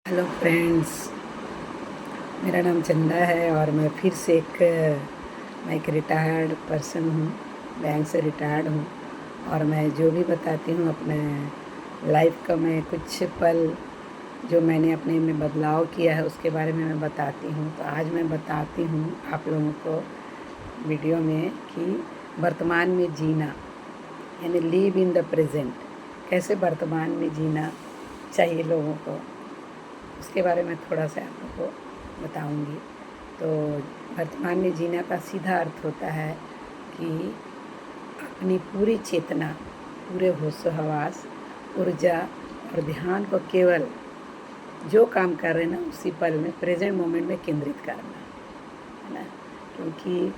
Hello friends, मेरा नाम चंदा है और मैं एक रिटायर्ड पर्सन हूँ। बैंक से रिटायर्ड हूँ और मैं जो भी बताती हूँ अपने लाइफ का, मैं कुछ पल जो मैंने अपने में बदलाव किया है उसके बारे में मैं बताती हूँ। तो आज मैं बताती हूँ आप लोगों को वीडियो में कि वर्तमान में जीना यानी लिव इन द प्रेजेंट, कैसे वर्तमान में जीना चाहिए लोगों को, उसके बारे में थोड़ा सा आप लोग को बताऊंगी। तो वर्तमान में जीना का सीधा अर्थ होता है कि अपनी पूरी चेतना, पूरे होशो हवास, ऊर्जा और ध्यान को केवल जो काम कर रहे हैं ना उसी पल में, प्रेजेंट मोमेंट में केंद्रित करना है ना। क्योंकि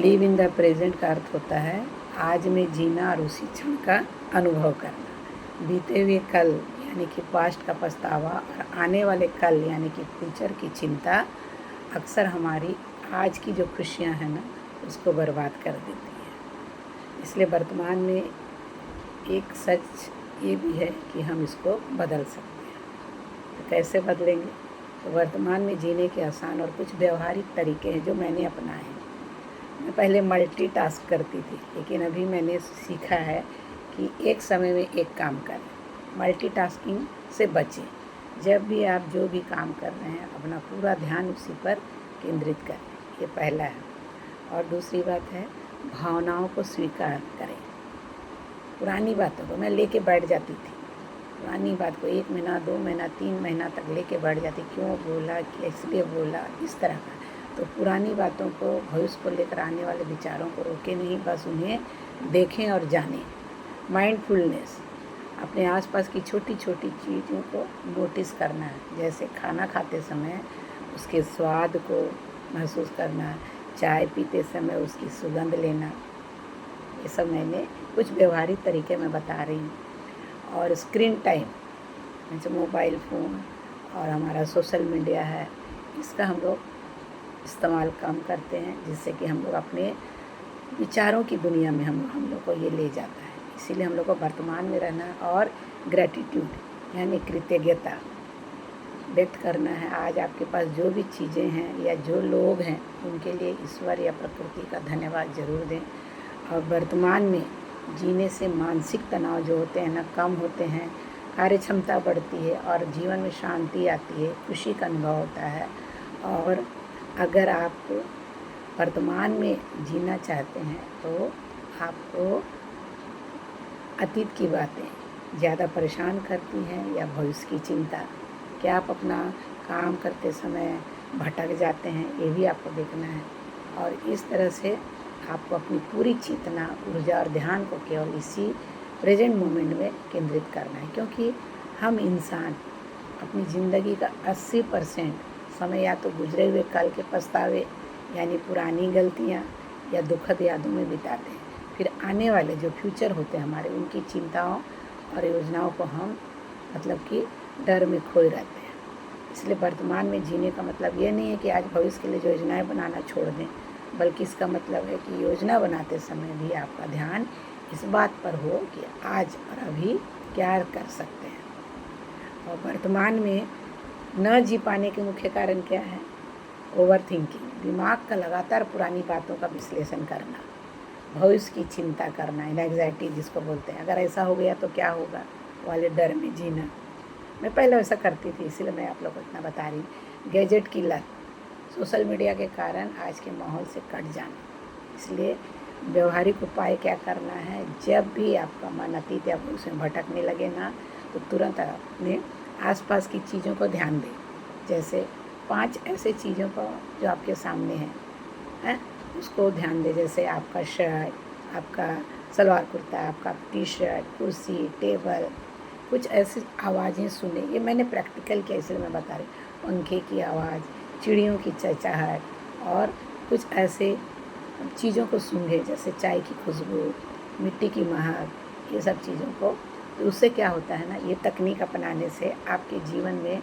लिव इन द प्रेजेंट का अर्थ होता है आज में जीना और उसी क्षण का अनुभव करना। बीते हुए कल यानी कि पास्ट का पछतावा और आने वाले कल यानी कि फ्यूचर की चिंता अक्सर हमारी आज की जो खुशियां हैं ना उसको बर्बाद कर देती है। इसलिए वर्तमान में एक सच ये भी है कि हम इसको बदल सकते हैं। तो कैसे बदलेंगे? तो वर्तमान में जीने के आसान और कुछ व्यवहारिक तरीके हैं जो मैंने अपनाए हैं। मैं पहले मल्टीटास्क करती थी, लेकिन अभी मैंने सीखा है कि एक समय में एक काम करें। मल्टीटास्किंग से बचें। जब भी आप जो भी काम कर रहे हैं अपना पूरा ध्यान उसी पर केंद्रित करें, ये पहला है। और दूसरी बात है भावनाओं को स्वीकार करें। पुरानी बातों को मैं लेके बैठ जाती थी, पुरानी बात को 1 महीना 2 महीना 3 महीना तक लेके बैठ जाती, क्यों बोला, इसलिए बोला, इस तरह का। तो पुरानी बातों को, भविष्य को लेकर आने वाले विचारों को रोके नहीं, बस उन्हें देखें और जानें। माइंडफुलनेस, अपने आसपास की छोटी छोटी चीज़ों को नोटिस करना है, जैसे खाना खाते समय उसके स्वाद को महसूस करना, चाय पीते समय उसकी सुगंध लेना। ये सब मैंने कुछ व्यवहारिक तरीके मैं बता रही हूँ। और स्क्रीन टाइम, जैसे मोबाइल फ़ोन और हमारा सोशल मीडिया है, इसका हम लोग इस्तेमाल कम करते हैं, जिससे कि हम लोग अपने विचारों की दुनिया में हम लोग को ये ले जाता है। इसीलिए हम लोग को वर्तमान में रहना और ग्रैटिट्यूड यानी कृतज्ञता व्यक्त करना है। आज आपके पास जो भी चीज़ें हैं या जो लोग हैं उनके लिए ईश्वर या प्रकृति का धन्यवाद ज़रूर दें। और वर्तमान में जीने से मानसिक तनाव जो होते हैं ना कम होते हैं, कार्य क्षमता बढ़ती है और जीवन में शांति आती है, खुशी का अनुभव होता है। और अगर आप वर्तमान में जीना चाहते हैं तो आपको अतीत की बातें ज़्यादा परेशान करती हैं या भविष्य की चिंता, क्या आप अपना काम करते समय भटक जाते हैं, ये भी आपको देखना है। और इस तरह से आपको अपनी पूरी चेतना, ऊर्जा और ध्यान को केवल इसी प्रेजेंट मोमेंट में केंद्रित करना है। क्योंकि हम इंसान अपनी ज़िंदगी का 80% समय या तो गुजरे हुए कल के पछतावे यानी पुरानी गलतियाँ या दुखद यादों में बिताते हैं। फिर आने वाले जो फ्यूचर होते हैं हमारे, उनकी चिंताओं और योजनाओं को हम मतलब कि डर में खोए रहते हैं। इसलिए वर्तमान में जीने का मतलब ये नहीं है कि आज भविष्य के लिए जो योजनाएं बनाना छोड़ दें, बल्कि इसका मतलब है कि योजना बनाते समय भी आपका ध्यान इस बात पर हो कि आज और अभी क्या कर सकते हैं। और वर्तमान में न जी पाने के मुख्य कारण क्या है? ओवर थिंकिंग, दिमाग का लगातार पुरानी बातों का विश्लेषण करना, भविष्य की चिंता करना, एंग्जाइटी जिसको बोलते हैं, अगर ऐसा हो गया तो क्या होगा वाले डर में जीना। मैं पहले ऐसा करती थी, इसीलिए मैं आप लोग को इतना बता रही हूँ। गैजेट की लत, सोशल मीडिया के कारण आज के माहौल से कट जाना। इसलिए व्यवहारिक उपाय क्या करना है, जब भी आपका मन अतीत या भविष्य में भटकने लगे ना तो तुरंत अपने आसपास की चीज़ों को ध्यान दें। जैसे 5 ऐसे चीज़ों को जो आपके सामने हैं उसको ध्यान दें। जैसे आपका शर्ट, आपका सलवार कुर्ता, आपका टी शर्ट, कुर्सी, टेबल, कुछ ऐसी आवाज़ें सुने। ये मैंने प्रैक्टिकल किया इसलिए मैं बता रही हूँ। पंखे की आवाज़, चिड़ियों की चहचहाहट और कुछ ऐसे चीज़ों को सूंघे, जैसे चाय की खुशबू, मिट्टी की महक, ये सब चीज़ों को। तो उससे क्या होता है ना, ये तकनीक अपनाने से आपके जीवन में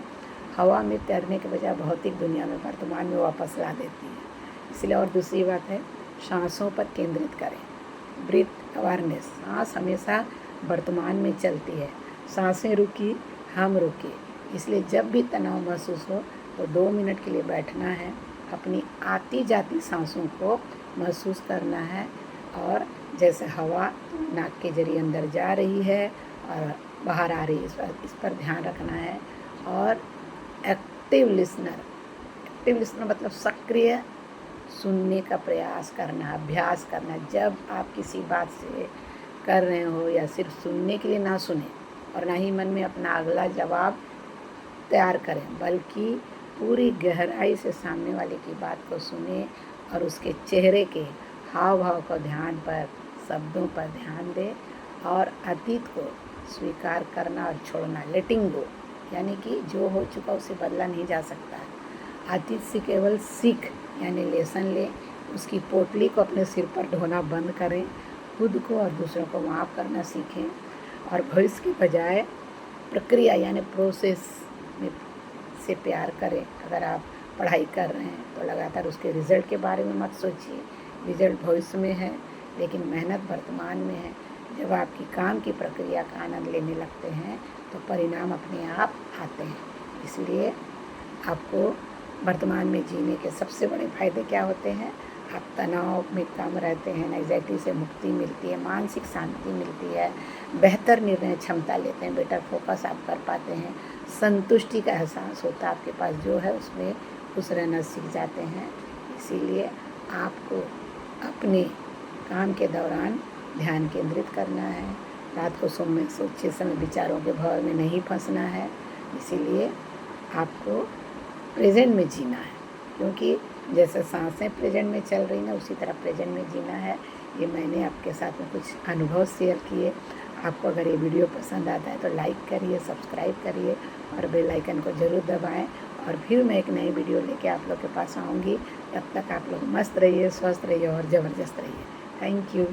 हवा में तैरने के बजाय भौतिक दुनिया में वर्तमान में वापस ला देती है। इसलिए और दूसरी बात है सांसों पर केंद्रित करें। ब्रीथ अवेयरनेस, सांस हमेशा वर्तमान में चलती है, सांसें रुकी, हम रुके। इसलिए जब भी तनाव महसूस हो तो 2 मिनट के लिए बैठना है, अपनी आती जाती सांसों को महसूस करना है और जैसे हवा नाक के जरिए अंदर जा रही है और बाहर आ रही है, इस पर ध्यान रखना है। और एक्टिव लिसनर मतलब सक्रिय सुनने का प्रयास करना, अभ्यास करना। जब आप किसी बात से कर रहे हो या सिर्फ सुनने के लिए ना सुने और ना ही मन में अपना अगला जवाब तैयार करें, बल्कि पूरी गहराई से सामने वाले की बात को सुने और उसके चेहरे के हाव भाव को ध्यान पर, शब्दों पर ध्यान दें और अतीत को स्वीकार करना और छोड़ना, लेटिंग गो, यानी कि जो हो चुका उसे बदला नहीं जा सकता। अतीत से केवल सीख यानी लेसन लें, उसकी पोटली को अपने सिर पर ढोना बंद करें, खुद को और दूसरों को माफ़ करना सीखें और भविष्य की बजाय प्रक्रिया यानी प्रोसेस में से प्यार करें। अगर आप पढ़ाई कर रहे हैं तो लगातार उसके रिज़ल्ट के बारे में मत सोचिए, रिज़ल्ट भविष्य में है लेकिन मेहनत वर्तमान में है। जब आपकी काम की प्रक्रिया का आनंद लेने लगते हैं तो परिणाम अपने आप आते हैं। इसलिए आपको वर्तमान में जीने के सबसे बड़े फ़ायदे क्या होते हैं? आप तनाव में कम रहते हैं, एंग्जाइटी से मुक्ति मिलती है, मानसिक शांति मिलती है, बेहतर निर्णय क्षमता लेते हैं, बेटर फोकस आप कर पाते हैं, संतुष्टि का एहसास होता है, आपके पास जो है उसमें खुश रहना सीख जाते हैं। इसीलिए आपको अपने काम के दौरान ध्यान केंद्रित करना है, रात को सोते समय विचारों के भंवर में नहीं फंसना है। इसीलिए आपको प्रेजेंट में जीना है, क्योंकि जैसे सांसें प्रेजेंट में चल रही ना उसी तरह प्रेजेंट में जीना है। ये मैंने आपके साथ में कुछ अनुभव शेयर किए। आपको अगर ये वीडियो पसंद आता है तो लाइक करिए, सब्सक्राइब करिए और बेल आइकन को ज़रूर दबाएं। और फिर मैं एक नई वीडियो लेके आप लोग के पास आऊँगी। तब तक आप लोग मस्त रहिए, स्वस्थ रहिए और ज़बरदस्त रहिए। Thank you.